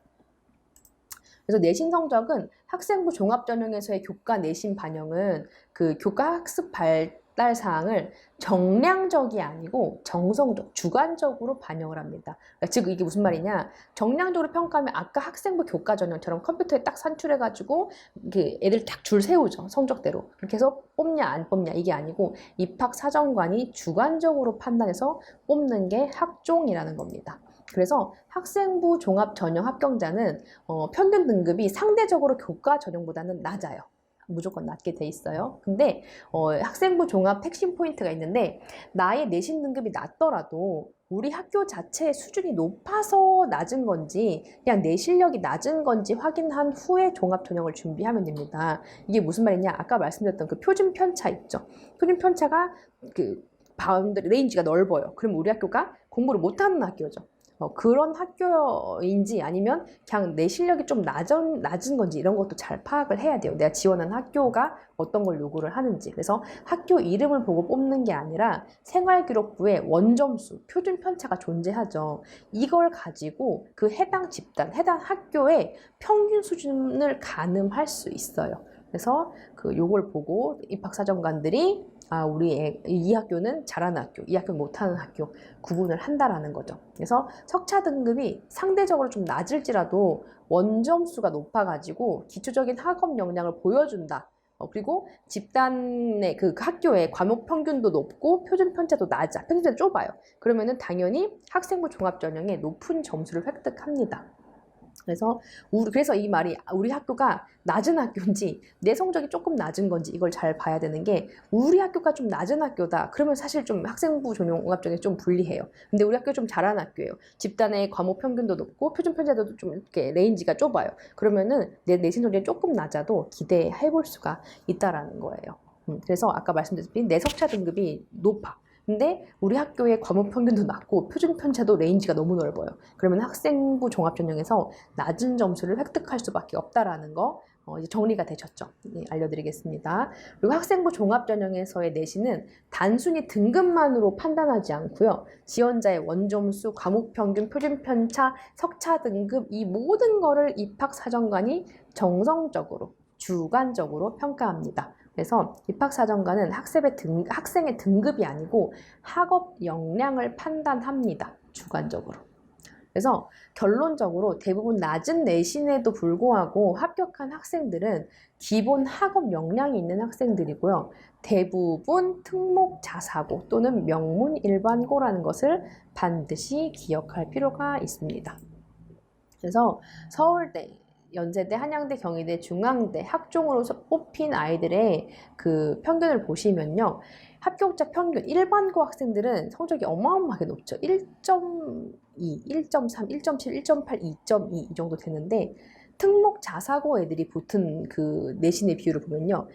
그래서 내신 성적은 학생부 종합전형에서의 교과 내신 반영은 그 교과 학습 발달 사항을 정량적이 아니고 정성적, 주관적으로 반영을 합니다. 그러니까 즉 이게 무슨 말이냐? 정량적으로 평가하면 아까 학생부 교과 전형처럼 컴퓨터에 딱 산출해가지고 애들 딱 줄 세우죠. 성적대로. 그렇게 해서 뽑냐 안 뽑냐 이게 아니고 입학사정관이 주관적으로 판단해서 뽑는 게 학종이라는 겁니다. 그래서 학생부 종합 전형 합격자는 평균 등급이 상대적으로 교과 전형보다는 낮아요. 무조건 낮게 돼 있어요. 근데 학생부 종합 핵심 포인트가 있는데 나의 내신 등급이 낮더라도 우리 학교 자체의 수준이 높아서 낮은 건지 그냥 내 실력이 낮은 건지 확인한 후에 종합 전형을 준비하면 됩니다. 이게 무슨 말이냐? 아까 말씀드렸던 그 표준 편차 있죠. 표준 편차가 그 바운더리 레인지가 넓어요. 그럼 우리 학교가 공부를 못하는 학교죠. 그런 학교인지 아니면 그냥 내 실력이 좀 낮은 건지 이런 것도 잘 파악을 해야 돼요. 내가 지원한 학교가 어떤 걸 요구를 하는지. 그래서 학교 이름을 보고 뽑는 게 아니라 생활기록부에 원점수, 표준 편차가 존재하죠. 이걸 가지고 그 해당 집단, 해당 학교의 평균 수준을 가늠할 수 있어요. 그래서 요걸 보고 입학사정관들이 이 학교는 잘하는 학교, 이 학교는 못하는 학교 구분을 한다라는 거죠. 그래서 석차 등급이 상대적으로 좀 낮을지라도 원점수가 높아가지고 기초적인 학업 역량을 보여준다. 그리고 집단의 그 학교의 과목 평균도 높고 표준 편차도 낮아. 편차도 좁아요. 그러면은 당연히 학생부 종합전형에 높은 점수를 획득합니다. 그래서 이 말이 우리 학교가 낮은 학교인지 내 성적이 조금 낮은 건지 이걸 잘 봐야 되는 게 우리 학교가 좀 낮은 학교다. 그러면 사실 좀 학생부 종합전형이 좀 불리해요. 근데 우리 학교 좀 잘하는 학교예요. 집단의 과목 평균도 높고 표준 편차도 좀 이렇게 레인지가 좁아요. 그러면은 내 내신 성적이 조금 낮아도 기대해 볼 수가 있다라는 거예요. 그래서 아까 말씀드렸듯이 내 석차 등급이 높아. 근데 우리 학교의 과목 평균도 낮고 표준 편차도 레인지가 너무 넓어요. 그러면 학생부 종합전형에서 낮은 점수를 획득할 수밖에 없다라는 거 이제 정리가 되셨죠? 네, 알려드리겠습니다. 그리고 학생부 종합전형에서의 내신은 단순히 등급만으로 판단하지 않고요. 지원자의 원점수, 과목 평균, 표준 편차, 석차 등급 이 모든 거를 입학사정관이 정성적으로, 주관적으로 평가합니다. 그래서 입학사정관은 학생의 등급이 아니고 학업 역량을 판단합니다. 주관적으로. 그래서 결론적으로 대부분 낮은 내신에도 불구하고 합격한 학생들은 기본 학업 역량이 있는 학생들이고요. 대부분 특목 자사고 또는 명문 일반고라는 것을 반드시 기억할 필요가 있습니다. 그래서 서울대 연세대, 한양대, 경희대, 중앙대 학종으로 뽑힌 아이들의 그 평균을 보시면요. 합격자 평균 일반고 학생들은 성적이 어마어마하게 높죠. 1.2, 1.3, 1.7, 1.8, 2.2 이 정도 되는데 특목 자사고 애들이 붙은 그 내신의 비율을 보면요.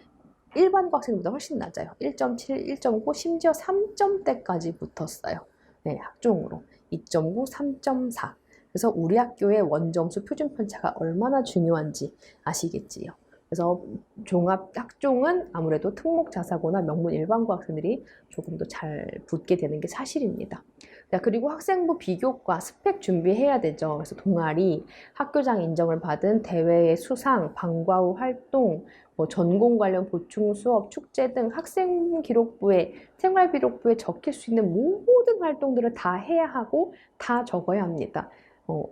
일반고 학생보다 훨씬 낮아요. 1.7, 1.9, 심지어 3점대까지 붙었어요. 네, 학종으로. 2.9, 3.4. 그래서 우리 학교의 원점수 표준 편차가 얼마나 중요한지 아시겠지요. 그래서 종합 학종은 아무래도 특목 자사고나 명문 일반고 학생들이 조금 더 잘 붙게 되는 게 사실입니다. 자, 그리고 학생부 비교과 스펙 준비해야 되죠. 그래서 동아리, 학교장 인정을 받은 대회의 수상, 방과 후 활동, 뭐 전공 관련 보충 수업, 축제 등 학생 기록부에, 생활 기록부에 적힐 수 있는 모든 활동들을 다 해야 하고 다 적어야 합니다.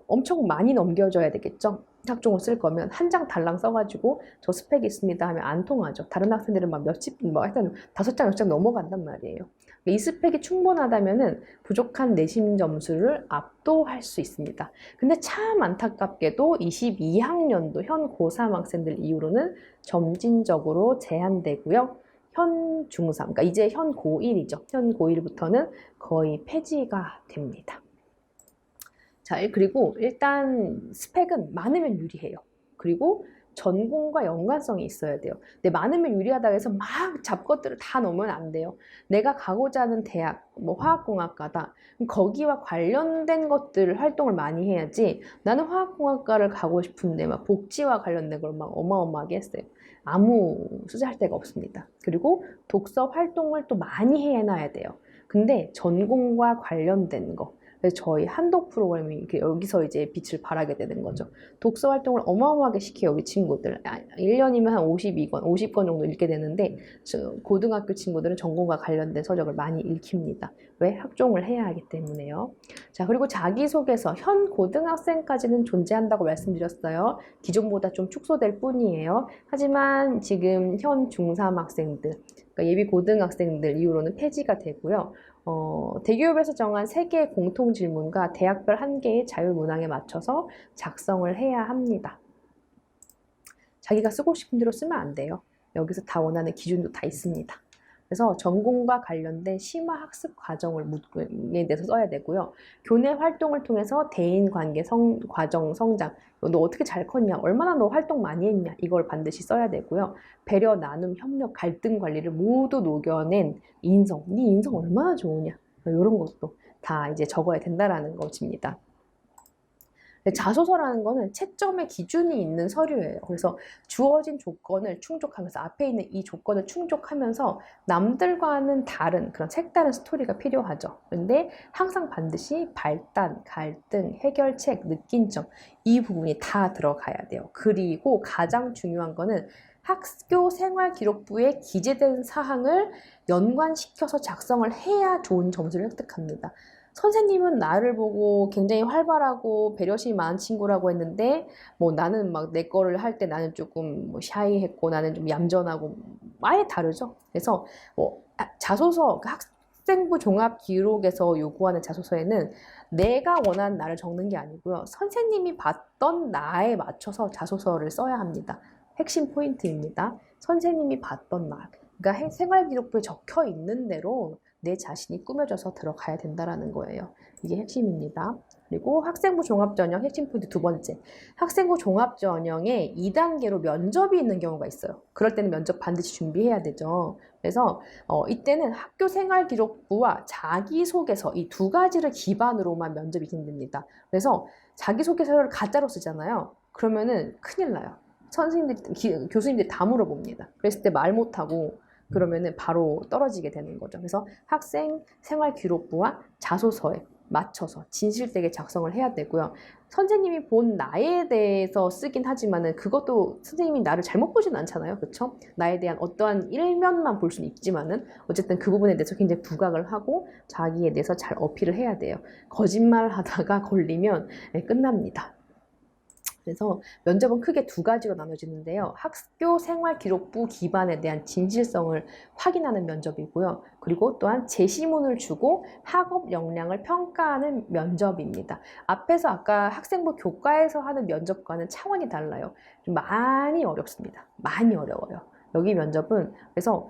엄청 많이 넘겨줘야 되겠죠. 학종을 쓸 거면 한 장 달랑 써가지고 저 스펙이 있습니다 하면 안 통하죠. 다른 학생들은 막 몇십, 뭐 하여튼 5장, 6장 넘어간단 말이에요. 이 스펙이 충분하다면은 부족한 내신 점수를 압도할 수 있습니다. 근데 참 안타깝게도 22학년도 현 고3 학생들 이후로는 점진적으로 제한되고요. 현 중3, 그러니까 이제 현 고1이죠. 현 고1부터는 거의 폐지가 됩니다. 자, 그리고 일단 스펙은 많으면 유리해요. 그리고 전공과 연관성이 있어야 돼요. 근데 많으면 유리하다고 해서 막 잡것들을 다 넣으면 안 돼요. 내가 가고자 하는 대학, 뭐 화학공학과다. 그럼 거기와 관련된 것들을 활동을 많이 해야지 나는 화학공학과를 가고 싶은데 막 복지와 관련된 걸 막 어마어마하게 했어요. 아무 수지할 데가 없습니다. 그리고 독서 활동을 또 많이 해놔야 돼요. 근데 전공과 관련된 거. 그래서 저희 한독 프로그램이 이렇게 여기서 이제 빛을 발하게 되는 거죠. 독서 활동을 어마어마하게 시켜요, 우리 친구들. 1년이면 한 52권, 50권 정도 읽게 되는데, 고등학교 친구들은 전공과 관련된 서적을 많이 읽힙니다. 왜? 학종을 해야 하기 때문에요. 자, 그리고 자기소개서. 현 고등학생까지는 존재한다고 말씀드렸어요. 기존보다 좀 축소될 뿐이에요. 하지만 지금 현 중3 학생들, 그러니까 예비 고등학생들 이후로는 폐지가 되고요. 대기업에서 정한 3개의 공통 질문과 대학별 1개의 자율문항에 맞춰서 작성을 해야 합니다. 자기가 쓰고 싶은 대로 쓰면 안 돼요. 여기서 다 원하는 기준도 다 있습니다. 그래서 전공과 관련된 심화 학습 과정을 에 대해서 써야 되고요. 교내 활동을 통해서 대인 관계 과정 성장, 너 어떻게 잘 컸냐, 얼마나 너 활동 많이 했냐, 이걸 반드시 써야 되고요. 배려, 나눔, 협력, 갈등 관리를 모두 녹여낸 인성, 네 인성 얼마나 좋으냐, 이런 것도 다 이제 적어야 된다라는 것입니다. 자소서라는 거는 채점의 기준이 있는 서류예요. 그래서 주어진 조건을 충족하면서 앞에 있는 이 조건을 충족하면서 남들과는 다른 그런 색다른 스토리가 필요하죠. 그런데 항상 반드시 발단, 갈등, 해결책, 느낀 점 이 부분이 다 들어가야 돼요. 그리고 가장 중요한 거는 학교 생활 기록부에 기재된 사항을 연관시켜서 작성을 해야 좋은 점수를 획득합니다. 선생님은 나를 보고 굉장히 활발하고 배려심이 많은 친구라고 했는데 뭐 나는 막 내 거를 할 때 나는 조금 뭐 샤이했고 나는 좀 얌전하고 아예 다르죠. 그래서 뭐 자소서 학생부 종합 기록에서 요구하는 자소서에는 내가 원하는 나를 적는 게 아니고요. 선생님이 봤던 나에 맞춰서 자소서를 써야 합니다. 핵심 포인트입니다. 선생님이 봤던 나. 그러니까 생활기록부에 적혀 있는 대로 내 자신이 꾸며져서 들어가야 된다는 거예요. 이게 핵심입니다. 그리고 학생부 종합전형 핵심 포인트 2번째. 학생부 종합전형에 2단계로 면접이 있는 경우가 있어요. 그럴 때는 면접 반드시 준비해야 되죠. 그래서 이때는 학교 생활기록부와 자기소개서 이 2가지를 기반으로만 면접이 진행됩니다. 그래서 자기소개서를 가짜로 쓰잖아요. 그러면은 큰일 나요. 교수님들이 다 물어봅니다. 그랬을 때 말 못하고 그러면은 바로 떨어지게 되는 거죠. 그래서 학생 생활 기록부와 자소서에 맞춰서 진실되게 작성을 해야 되고요. 선생님이 본 나에 대해서 쓰긴 하지만은 그것도 선생님이 나를 잘못 보진 않잖아요. 그렇죠? 나에 대한 어떠한 일면만 볼 수는 있지만은 어쨌든 그 부분에 대해서 굉장히 부각을 하고 자기에 대해서 잘 어필을 해야 돼요. 거짓말 하다가 걸리면 끝납니다. 그래서 면접은 크게 두 가지로 나눠지는데요. 학교 생활기록부 기반에 대한 진실성을 확인하는 면접이고요. 그리고 또한 제시문을 주고 학업 역량을 평가하는 면접입니다. 앞에서 아까 학생부 교과에서 하는 면접과는 차원이 달라요. 좀 많이 어렵습니다. 많이 어려워요. 여기 면접은 그래서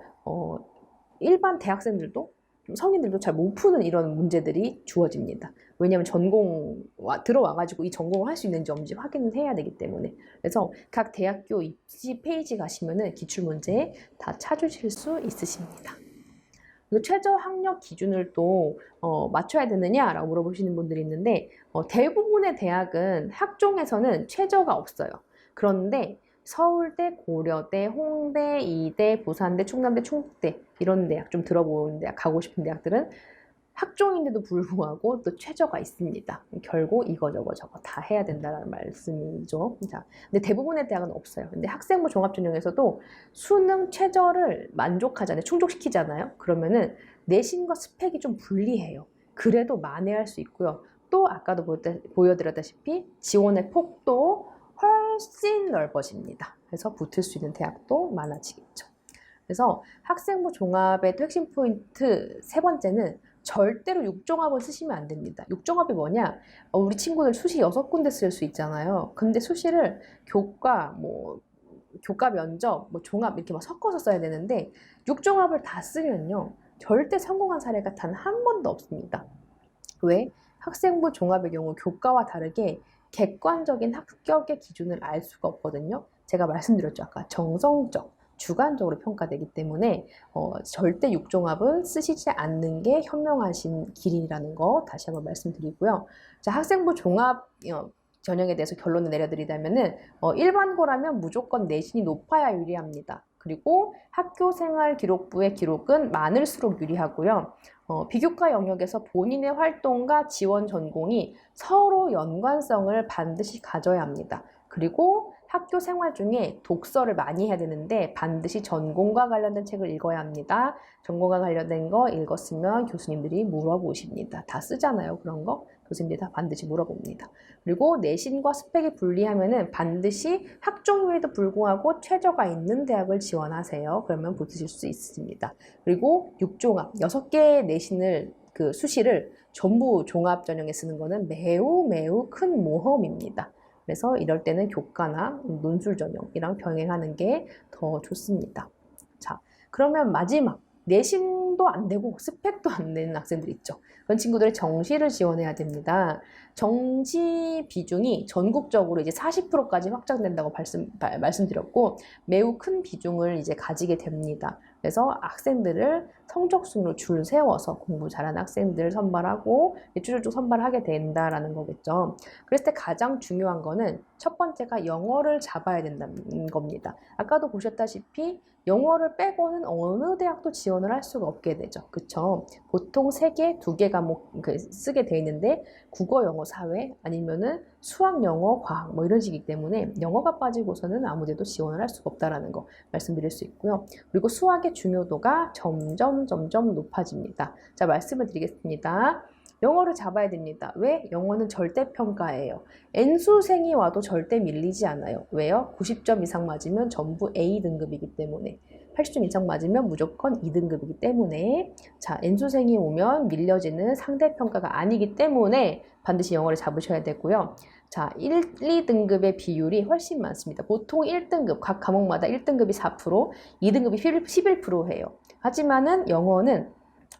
일반 대학생들도 성인들도 잘 못 푸는 이런 문제들이 주어집니다. 왜냐하면 들어와가지고 이 전공을 할 수 있는지 없는지 확인을 해야 되기 때문에. 그래서 각 대학교 입시 페이지 가시면은 기출문제 다 찾으실 수 있으십니다. 그리고 최저 학력 기준을 또 맞춰야 되느냐라고 물어보시는 분들이 있는데 대부분의 대학은 학종에서는 최저가 없어요. 그런데 서울대, 고려대, 홍대, 이대, 부산대, 충남대, 충북대 이런 대학 좀 들어보는 대학 가고 싶은 대학들은 학종인데도 불구하고 또 최저가 있습니다. 결국 이거 저거 다 해야 된다는 말씀이죠. 자, 근데 대부분의 대학은 없어요. 근데 학생부 종합전형에서도 수능 최저를 만족하잖아요. 충족시키잖아요. 그러면은 내신과 스펙이 좀 불리해요. 그래도 만회할 수 있고요. 또 아까도 보여드렸다시피 지원의 폭도 훨씬 넓어집니다. 그래서 붙을 수 있는 대학도 많아지겠죠. 그래서 학생부 종합의 또 핵심 포인트 세 번째는 절대로 육종합을 쓰시면 안 됩니다. 육종합이 뭐냐? 우리 친구들 수시 6군데 쓸 수 있잖아요. 근데 수시를 교과, 교과 면접, 종합 이렇게 막 섞어서 써야 되는데 육종합을 다 쓰면요. 절대 성공한 사례가 단 한 번도 없습니다. 왜? 학생부 종합의 경우 교과와 다르게 객관적인 합격의 기준을 알 수가 없거든요. 제가 말씀드렸죠. 아까 정성적, 주관적으로 평가되기 때문에 절대 육종합은 쓰시지 않는 게 현명하신 길이라는 거 다시 한번 말씀드리고요. 자, 학생부 종합 전형에 대해서 결론을 내려드리자면은 일반고라면 무조건 내신이 높아야 유리합니다. 그리고 학교생활기록부의 기록은 많을수록 유리하고요. 비교과 영역에서 본인의 활동과 지원 전공이 서로 연관성을 반드시 가져야 합니다. 그리고 학교 생활 중에 독서를 많이 해야 되는데 반드시 전공과 관련된 책을 읽어야 합니다. 전공과 관련된 거 읽었으면 교수님들이 물어보십니다. 다 쓰잖아요, 그런 거. 교수님들이 다 반드시 물어봅니다. 그리고 내신과 스펙이 불리하면은 반드시 학종임에도 불구하고 최저가 있는 대학을 지원하세요. 그러면 붙으실 수 있습니다. 그리고 육종합, 6개의 내신을 수시를 전부 종합 전형에 쓰는 거는 매우 매우 큰 모험입니다. 그래서 이럴 때는 교과나 논술 전형이랑 병행하는 게 더 좋습니다. 자, 그러면 마지막 내신도 안 되고 스펙도 안 되는 학생들 있죠. 그런 친구들의 정시를 지원해야 됩니다. 정시 비중이 전국적으로 이제 40%까지 확장된다고 말씀드렸고 매우 큰 비중을 이제 가지게 됩니다. 그래서 학생들을 성적순으로 줄 세워서 공부 잘하는 학생들 선발하고 쭈쭈쭈 선발하게 된다라는 거겠죠. 그랬을 때 가장 중요한 거는 첫 번째가 영어를 잡아야 된다는 겁니다. 아까도 보셨다시피 영어를 빼고는 어느 대학도 지원을 할 수가 없게 되죠. 그쵸? 보통 3개, 2개 과목 쓰게 돼 있는데 국어, 영어, 사회 아니면은 수학, 영어, 과학 이런 식이기 때문에 영어가 빠지고서는 아무 데도 지원을 할 수가 없다라는 거 말씀드릴 수 있고요. 그리고 수학의 중요도가 점점 높아집니다. 자, 말씀을 드리겠습니다. 영어를 잡아야 됩니다. 왜? 영어는 절대평가예요. N수생이 와도 절대 밀리지 않아요. 왜요? 90점 이상 맞으면 전부 A등급이기 때문에 80점 이상 맞으면 무조건 2등급이기 때문에 자, N수생이 오면 밀려지는 상대평가가 아니기 때문에 반드시 영어를 잡으셔야 되고요. 자, 1, 2등급의 비율이 훨씬 많습니다. 보통 1등급, 각 과목마다 1등급이 4%, 2등급이 11%예요. 하지만은 영어는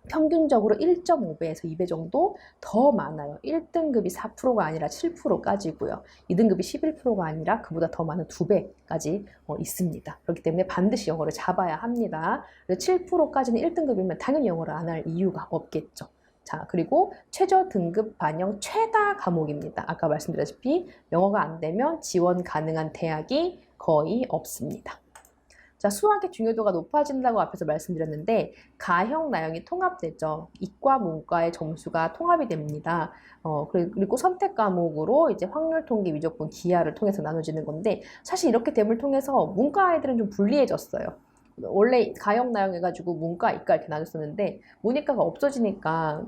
평균적으로 1.5배에서 2배 정도 더 많아요. 1등급이 4%가 아니라 7%까지고요. 2등급이 11%가 아니라 그보다 더 많은 2배까지 있습니다. 그렇기 때문에 반드시 영어를 잡아야 합니다. 7%까지는 1등급이면 당연히 영어를 안 할 이유가 없겠죠. 자, 그리고 최저 등급 반영 최다 과목입니다. 아까 말씀드렸다시피 영어가 안 되면 지원 가능한 대학이 거의 없습니다. 자, 수학의 중요도가 높아진다고 앞에서 말씀드렸는데 가형, 나형이 통합되죠. 이과, 문과의 점수가 통합이 됩니다. 그리고 선택 과목으로 이제 확률 통계, 위적분, 기하를 통해서 나눠지는 건데 사실 이렇게 됨을 통해서 문과 아이들은 좀 불리해졌어요. 원래 가형, 나형 해가지고 문과, 이과 이렇게 나눴었는데 문이과가 없어지니까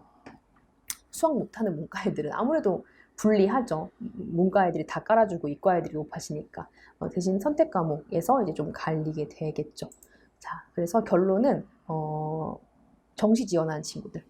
수학 못하는 문과 애들은 아무래도 불리하죠. 문과 애들이 다 깔아주고 이과 애들이 높아지니까. 대신 선택 과목에서 이제 좀 갈리게 되겠죠. 자, 그래서 결론은 정시 지원하는 친구들,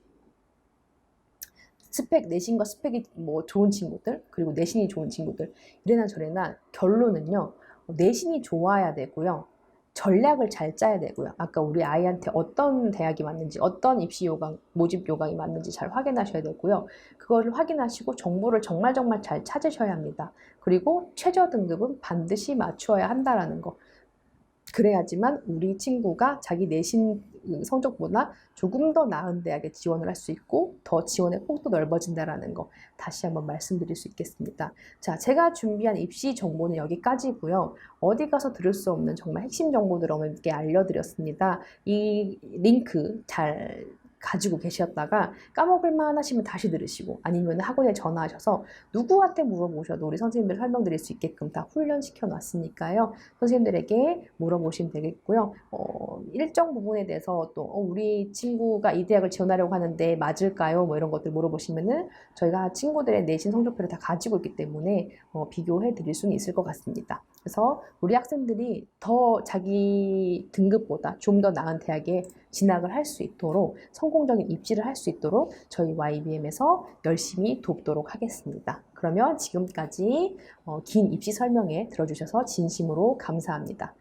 스펙 내신과 스펙이 뭐 좋은 친구들, 그리고 내신이 좋은 친구들, 이래나 저래나 결론은요, 내신이 좋아야 되고요. 전략을 잘 짜야 되고요. 아까 우리 아이한테 어떤 대학이 맞는지, 어떤 입시 요강, 모집 요강이 맞는지 잘 확인하셔야 되고요. 그거를 확인하시고 정보를 정말 잘 찾으셔야 합니다. 그리고 최저 등급은 반드시 맞추어야 한다라는 거. 그래야지만 우리 친구가 자기 내신 성적보다 조금 더 나은 대학에 지원을 할 수 있고 더 지원의 폭도 넓어진다라는 거 다시 한번 말씀드릴 수 있겠습니다. 자, 제가 준비한 입시 정보는 여기까지고요. 어디 가서 들을 수 없는 정말 핵심 정보들을 어머님께 알려드렸습니다. 이 링크 잘 가지고 계셨다가 까먹을만 하시면 다시 들으시고 아니면 학원에 전화하셔서 누구한테 물어보셔도 우리 선생님들 설명드릴 수 있게끔 다 훈련시켜 놨으니까요. 선생님들에게 물어보시면 되겠고요. 일정 부분에 대해서 또 우리 친구가 이 대학을 지원하려고 하는데 맞을까요? 뭐 이런 것들 물어보시면은 저희가 친구들의 내신 성적표를 다 가지고 있기 때문에 비교해 드릴 수는 있을 것 같습니다. 그래서 우리 학생들이 더 자기 등급보다 좀 더 나은 대학에 진학을 할 수 있도록 성공적인 입시를 할 수 있도록 저희 YBM에서 열심히 돕도록 하겠습니다. 그러면 지금까지 긴 입시 설명회 들어주셔서 진심으로 감사합니다.